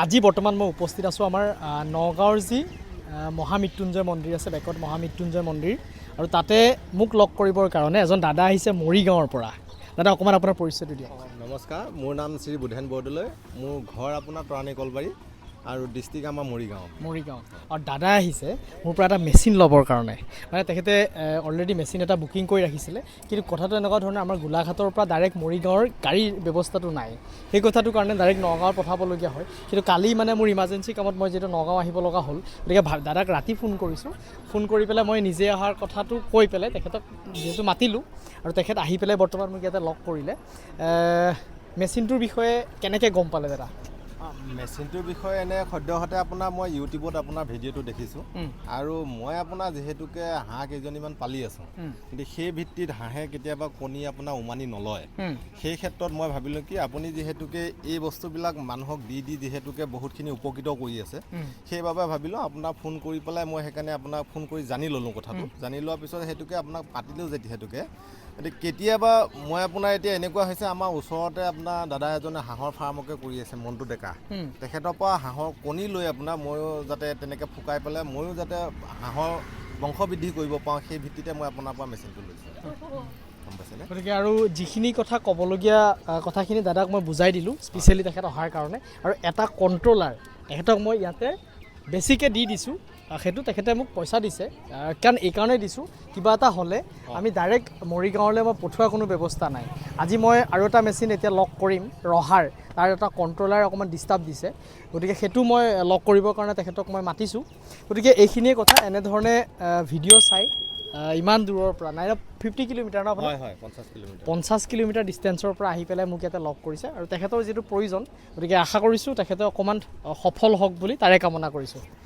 আজি বৰ্তমান মই উপস্থিত আছোঁ আমাৰ নগাঁৱৰ যি মহামৃত্যুঞ্জয় মন্দিৰ আছে, বেকত মহামৃত্যুঞ্জয় মন্দিৰ, আৰু তাতে মোক লগ কৰিবৰ কাৰণে এজন দাদা আহিছে মৰিগাঁৱৰ পৰা। দাদা অকণমান আপোনাৰ পৰিচয়টো দিয়ক। নমস্কাৰ, মোৰ নাম শ্ৰী বুধেন বৰদলৈ। মোৰ ঘৰ আপোনাৰ তৰাণী কলবাৰী আৰু ডিষ্ট্ৰিক্ট আমাৰ মৰিগাঁও। আৰু দাদা আহিছে মোৰ পৰা এটা মেচিন ল'বৰ কাৰণে। মানে তেখেতে অলৰেডি মেচিন এটা বুকিং কৰি ৰাখিছিলে, কিন্তু কথাটো এনেকুৱা ধৰণৰ আমাৰ গোলাঘাটৰ পৰা ডাইৰেক্ট মৰিগাঁৱৰ গাড়ীৰ ব্যৱস্থাটো নাই। সেই কথাটোৰ কাৰণে ডাইৰেক্ট নগাঁৱত পঠাবলগীয়া হয়। কিন্তু কালি মানে মোৰ ইমাৰ্জেঞ্চি কামত মই যিহেতু নগাঁও আহিব লগা হ'ল, গতিকে দাদাক ৰাতি ফোন কৰিছোঁ। ফোন কৰি পেলাই মই নিজে অহাৰ কথাটো কৈ পেলাই তেখেতক যিহেতু মাতিলোঁ, আৰু তেখেত আহি পেলাই বৰ্তমান মোক ইয়াতে লগ কৰিলে। মেচিনটোৰ বিষয়ে কেনেকৈ গম পালে দাদা? মেচিনটোৰ বিষয়ে এনে সদ্যহতে আপোনাৰ মই ইউটিউবত আপোনাৰ ভিডিঅ'টো দেখিছোঁ, আৰু মই আপোনাৰ যিহেতুকে হাঁহ কেইজনীমান পালি আছোঁ, কিন্তু সেই ভিত্তিত হাঁহে কেতিয়াবা কণী আপোনাৰ উমানি নলয়। সেই ক্ষেত্ৰত মই ভাবিলোঁ কি আপুনি যিহেতুকে এই বস্তুবিলাক মানুহক দি যিহেতুকে বহুতখিনি উপকৃত কৰি আছে, সেইবাবে ভাবিলোঁ আপোনাক ফোন কৰি পেলাই মই সেইকাৰণে আপোনাক ফোন কৰি জানি ল'লোঁ কথাটো। জানি লোৱাৰ পিছত সেইটোকে আপোনাক পাতিলোঁ যিহেতুকে। গতিকে কেতিয়াবা মই আপোনাৰ এতিয়া এনেকুৱা হৈছে, আমাৰ ওচৰতে আপোনাৰ দাদা এজনে হাঁহৰ ফাৰ্মকে কৰি আছে, মণ্টু ডেকা। তেখেতৰ পৰা হাঁহৰ কণী লৈ আপোনাৰ ময়ো যাতে তেনেকৈ ফুকাই পেলাই ময়ো যাতে হাঁহৰ বংশ বৃদ্ধি কৰিব পাৰোঁ, সেই ভিত্তিতে মই আপোনাৰ পৰা মেচিনটো লৈছোঁ। গম পাইছেনে? গতিকে আৰু যিখিনি কথা ক'বলগীয়া কথাখিনি দাদাক মই বুজাই দিলোঁ, স্পেচিয়েলি তেখেত অহাৰ কাৰণে। আৰু এটা কণ্ট্ৰলাৰ তেখেতক মই ইয়াতে বেছিকৈ দি দিছোঁ, সেইটো তেখেতে মোক পইচা দিছে। কাৰণ এইকাৰণেই দিছোঁ, কিবা এটা হ'লে আমি ডাইৰেক্ট মৰিগাঁৱলৈ মই পঠোৱাৰ কোনো ব্যৱস্থা নাই। আজি মই আৰু এটা মেচিন এতিয়া লগ কৰিম ৰহাৰ, তাৰ এটা কণ্ট্ৰলাৰ অকণমান ডিষ্টাৰ্ব দিছে, গতিকে সেইটো মই লগ কৰিবৰ কাৰণে তেখেতক মই মাতিছোঁ। গতিকে এইখিনিয়ে কথা। এনেধৰণে ভিডিঅ' চাই ইমান দূৰৰ পৰা, নাই 50 কিলোমিটাৰ ন আপোনাৰ? হয়, 50 কিলোমিটাৰ। 50 কিলোমিটাৰ ডিষ্টেঞ্চৰ পৰা আহি পেলাই মোক ইয়াতে লগ কৰিছে, আৰু তেখেতৰ যিটো প্ৰয়োজন, গতিকে আশা কৰিছোঁ তেখেতে অকণমান সফল হওক বুলি তাৰে কামনা কৰিছোঁ।